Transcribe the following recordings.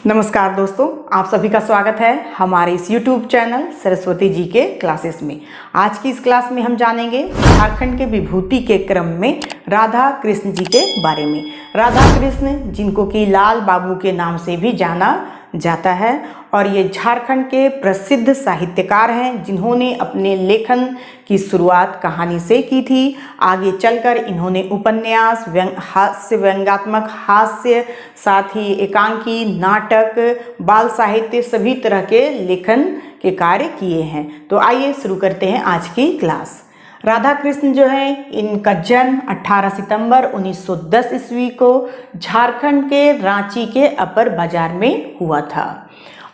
नमस्कार दोस्तों, आप सभी का स्वागत है हमारे इस YouTube चैनल सरस्वती जी के क्लासेस में। आज की इस क्लास में हम जानेंगे झारखंड के विभूति के क्रम में राधा कृष्ण जी के बारे में। राधा कृष्ण जिनको कि लाल बाबू के नाम से भी जाना जाता है और ये झारखंड के प्रसिद्ध साहित्यकार हैं जिन्होंने अपने लेखन की शुरुआत कहानी से की थी। आगे चलकर इन्होंने उपन्यास, व्यंग्यात्मक हास्य, साथ ही एकांकी, नाटक, बाल साहित्य सभी तरह के लेखन के कार्य किए हैं। तो आइए शुरू करते हैं आज की क्लास। राधा कृष्ण जो है, इनका जन्म 18 सितंबर 1910 ईस्वी को झारखंड के रांची के अपर बाजार में हुआ था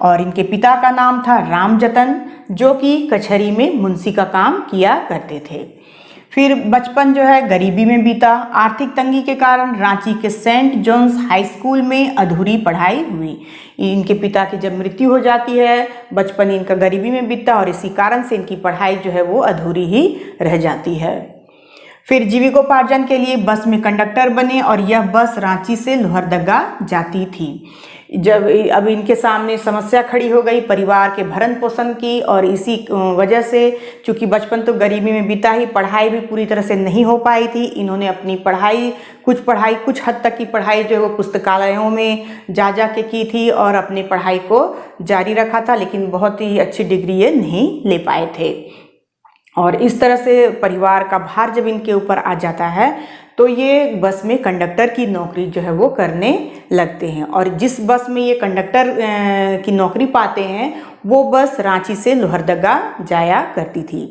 और इनके पिता का नाम था रामजतन, जो कि कचहरी में मुंशी का काम किया करते थे। फिर बचपन जो है गरीबी में बीता। आर्थिक तंगी के कारण रांची के सेंट जॉन्स हाई स्कूल में अधूरी पढ़ाई हुई। इनके पिता की जब मृत्यु हो जाती है, बचपन इनका गरीबी में बीता और इसी कारण से इनकी पढ़ाई जो है वो अधूरी ही रह जाती है। फिर जीविकोपार्जन के लिए बस में कंडक्टर बने और यह बस रांची से लोहरदगा जाती थी। जब अब इनके सामने समस्या खड़ी हो गई परिवार के भरण पोषण की, और इसी वजह से चूंकि बचपन तो गरीबी में बीता ही, पढ़ाई भी पूरी तरह से नहीं हो पाई थी। इन्होंने अपनी पढ़ाई कुछ हद तक की पढ़ाई जो है वो पुस्तकालयों में जा के की थी और अपनी पढ़ाई को जारी रखा था, लेकिन बहुत ही अच्छी डिग्री ये नहीं ले पाए थे। और इस तरह से परिवार का भार जब इनके ऊपर आ जाता है तो ये बस में कंडक्टर की नौकरी जो है वो करने लगते हैं। और जिस बस में ये कंडक्टर की नौकरी पाते हैं वो बस रांची से लोहरदगा जाया करती थी।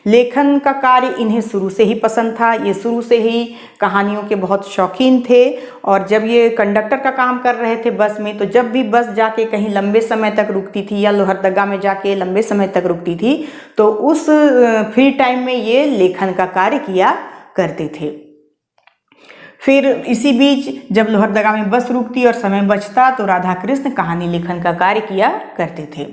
लेखन का कार्य इन्हें शुरू से ही पसंद था। ये शुरू से ही कहानियों के बहुत शौकीन थे और जब ये कंडक्टर का काम कर रहे थे बस में, तो जब भी बस जाके कहीं लंबे समय तक रुकती थी या लोहरदगा में जाके लंबे समय तक रुकती थी तो उस फ्री टाइम में ये लेखन का कार्य किया करते थे। फिर इसी बीच जब लोहरदगा में बस रुकती और समय बचता तो राधा कृष्ण कहानी लेखन का कार्य किया करते थे।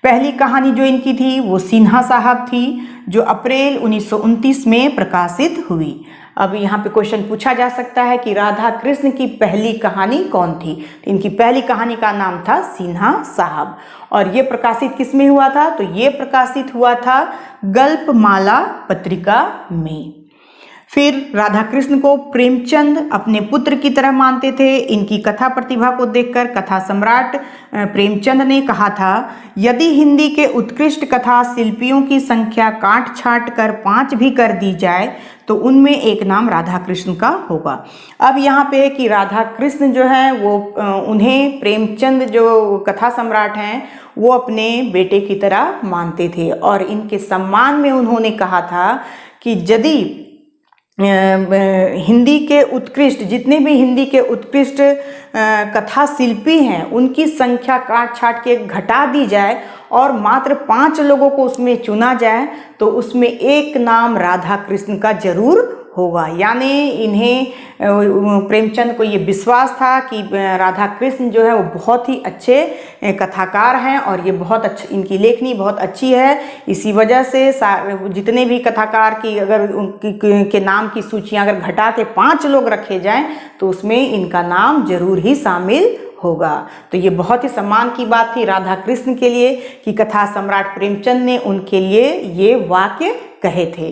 पहली कहानी जो इनकी थी वो सिन्हा साहब थी, जो अप्रैल 1929 में प्रकाशित हुई। अब यहाँ पे क्वेश्चन पूछा जा सकता है कि राधा कृष्ण की पहली कहानी कौन थी। तो इनकी पहली कहानी का नाम था सिन्हा साहब और ये प्रकाशित किस में हुआ था? तो ये प्रकाशित हुआ था गल्पमाला पत्रिका में। फिर राधा कृष्ण को प्रेमचंद अपने पुत्र की तरह मानते थे। इनकी कथा प्रतिभा को देखकर कथा सम्राट प्रेमचंद ने कहा था, यदि हिंदी के उत्कृष्ट कथा शिल्पियों की संख्या काट छाट कर 5 भी कर दी जाए तो उनमें एक नाम राधा कृष्ण का होगा। अब यहाँ पे है कि राधा कृष्ण जो है वो उन्हें प्रेमचंद जो कथा सम्राट हैं वो अपने बेटे की तरह मानते थे और इनके सम्मान में उन्होंने कहा था कि यदि हिंदी के उत्कृष्ट जितने भी हिंदी के उत्कृष्ट कथा शिल्पी हैं उनकी संख्या काट छाट के घटा दी जाए और मात्र 5 लोगों को उसमें चुना जाए तो उसमें एक नाम राधा कृष्ण का जरूर होगा। यानी इन्हें प्रेमचंद को ये विश्वास था कि राधा कृष्ण जो है वो बहुत ही अच्छे कथाकार हैं और ये बहुत अच्छी, इनकी लेखनी बहुत अच्छी है। इसी वजह से जितने भी कथाकार की अगर के नाम की सूचियां अगर घटा के 5 लोग रखे जाएं तो उसमें इनका नाम जरूर ही शामिल होगा। तो ये बहुत ही सम्मान की बात थी राधा कृष्ण के लिए कि कथा सम्राट प्रेमचंद ने उनके लिए ये वाक्य कहे थे।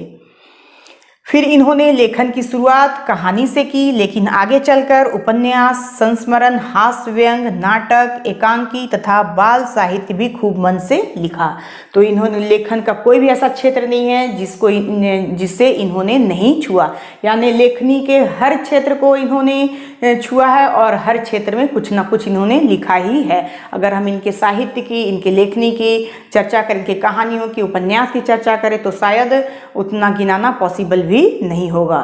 फिर इन्होंने लेखन की शुरुआत कहानी से की, लेकिन आगे चलकर उपन्यास, संस्मरण, हास्य व्यंग, नाटक, एकांकी तथा बाल साहित्य भी खूब मन से लिखा। तो इन्होंने लेखन का कोई भी ऐसा क्षेत्र नहीं है जिससे इन्होंने नहीं छुआ। यानी लेखनी के हर क्षेत्र को इन्होंने छुआ है और हर क्षेत्र में कुछ ना कुछ इन्होंने लिखा ही है। अगर हम इनके साहित्य की, इनके लेखनी की चर्चा करें, इनके कहानियों की, उपन्यास की चर्चा करें तो शायद उतना गिनाना पॉसिबल भी नहीं होगा।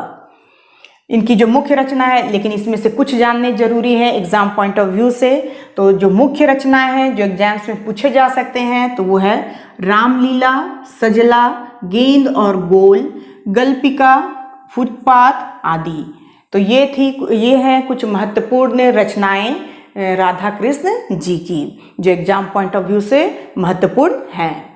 इनकी जो मुख्य रचना है, लेकिन इसमें से कुछ जानने जरूरी है एग्जाम पॉइंट ऑफ व्यू से। तो जो मुख्य रचनाएं हैं जो एग्जाम्स में पूछे जा सकते हैं तो वो है रामलीला, सजला, गेंद और गोल, गल्पिका, फुटपाथ आदि। तो ये हैं कुछ महत्वपूर्ण रचनाएं राधा कृष्ण जी की जो एग्जाम पॉइंट ऑफ व्यू से महत्वपूर्ण हैं।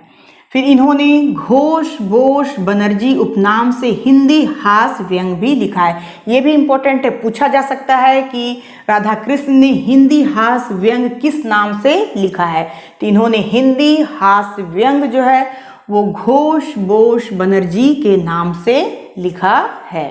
फिर इन्होंने घोष बोस बनर्जी उपनाम से हिंदी हास्य व्यंग भी लिखा है। ये भी इम्पोर्टेंट है, पूछा जा सकता है कि राधा कृष्ण ने हिंदी हास्य व्यंग किस नाम से लिखा है। तो इन्होंने हिंदी हास्य व्यंग जो है वो घोष बोस बनर्जी के नाम से लिखा है।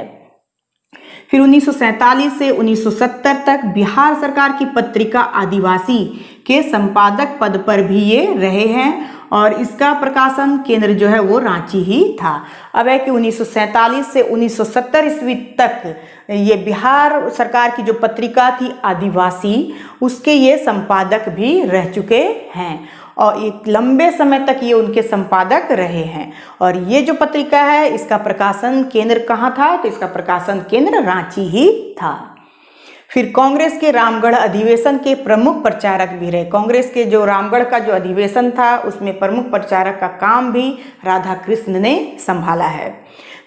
फिर 1947 से 1970 तक बिहार सरकार की पत्रिका आदिवासी के संपादक पद पर भी ये रहे हैं और इसका प्रकाशन केंद्र जो है वो रांची ही था। अब है कि 1947 से 1970 ईस्वी तक ये बिहार सरकार की जो पत्रिका थी आदिवासी, उसके ये संपादक भी रह चुके हैं और एक लंबे समय तक ये उनके संपादक रहे हैं। और ये जो पत्रिका है इसका प्रकाशन केंद्र कहाँ था? तो इसका प्रकाशन केंद्र रांची ही था। फिर कांग्रेस के रामगढ़ अधिवेशन के प्रमुख प्रचारक भी रहे। कांग्रेस के जो रामगढ़ का जो अधिवेशन था उसमें प्रमुख प्रचारक का काम भी राधा कृष्ण ने संभाला है।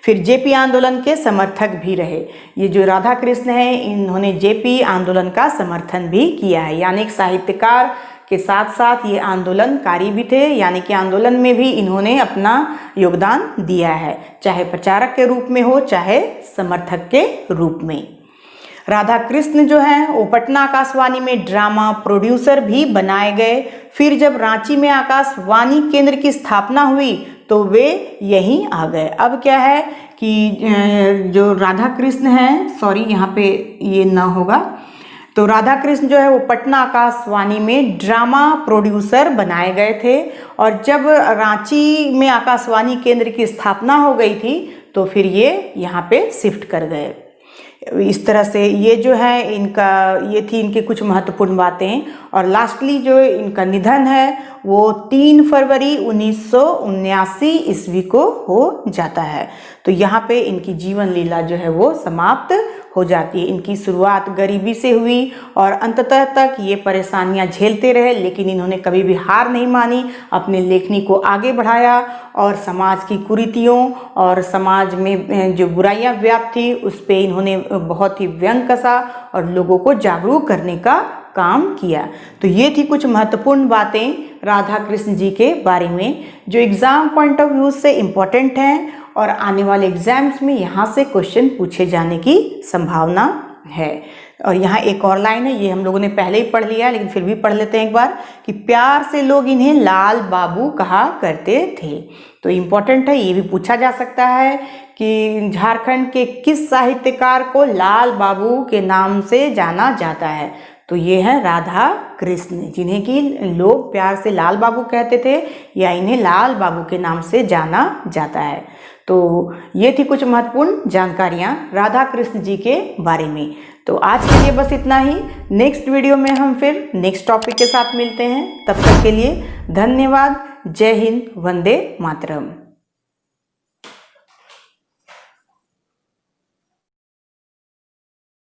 फिर जेपी आंदोलन के समर्थक भी रहे। ये जो राधा कृष्ण है इन्होंने जेपी आंदोलन का समर्थन भी किया है, यानी एक साहित्यकार के साथ साथ ये आंदोलनकारी भी थे, यानी कि आंदोलन में भी इन्होंने अपना योगदान दिया है, चाहे प्रचारक के रूप में हो चाहे समर्थक के रूप में। राधा कृष्ण जो हैं वो पटना आकाशवाणी में ड्रामा प्रोड्यूसर भी बनाए गए। फिर जब रांची में आकाशवाणी केंद्र की स्थापना हुई तो वे यहीं आ गए। अब क्या है कि जो राधा कृष्ण हैं, सॉरी यहाँ पे ये ना होगा, तो राधा कृष्ण जो है वो पटना आकाशवाणी में ड्रामा प्रोड्यूसर बनाए गए थे और जब रांची में आकाशवाणी केंद्र की स्थापना हो गई थी तो फिर ये यहाँ पे शिफ्ट कर गए। इस तरह से ये जो है ये थी इनकी कुछ महत्वपूर्ण बातें। और लास्टली जो इनका निधन है वो 3 फरवरी 1979 ईस्वी को हो जाता है। तो यहाँ पे इनकी जीवन लीला जो है वो समाप्त हो जाती है। इनकी शुरुआत गरीबी से हुई और अंततः तक ये परेशानियां झेलते रहे, लेकिन इन्होंने कभी भी हार नहीं मानी, अपने लेखनी को आगे बढ़ाया और समाज की कुरीतियों और समाज में जो बुराइयां व्याप्त थी उस पे इन्होंने बहुत ही व्यंग कसा और लोगों को जागरूक करने का काम किया। तो ये थी कुछ महत्वपूर्ण बातें राधा कृष्ण जी के बारे में जो एग्ज़ाम पॉइंट ऑफ व्यू से इम्पोर्टेंट हैं और आने वाले एग्जाम्स में यहाँ से क्वेश्चन पूछे जाने की संभावना है। और यहाँ एक और लाइन है, ये हम लोगों ने पहले ही पढ़ लिया लेकिन फिर भी पढ़ लेते हैं एक बार, कि प्यार से लोग इन्हें लाल बाबू कहा करते थे। तो इम्पोर्टेंट है, ये भी पूछा जा सकता है कि झारखंड के किस साहित्यकार को लाल बाबू के नाम से जाना जाता है। तो ये है राधा कृष्ण, जिन्हें कि लोग प्यार से लाल बाबू कहते थे या इन्हें लाल बाबू के नाम से जाना जाता है। तो ये थी कुछ महत्वपूर्ण जानकारियाँ राधा कृष्ण जी के बारे में। तो आज के लिए बस इतना ही। नेक्स्ट वीडियो में हम फिर नेक्स्ट टॉपिक के साथ मिलते हैं। तब तक के लिए धन्यवाद। जय हिंद, वंदे मातरम।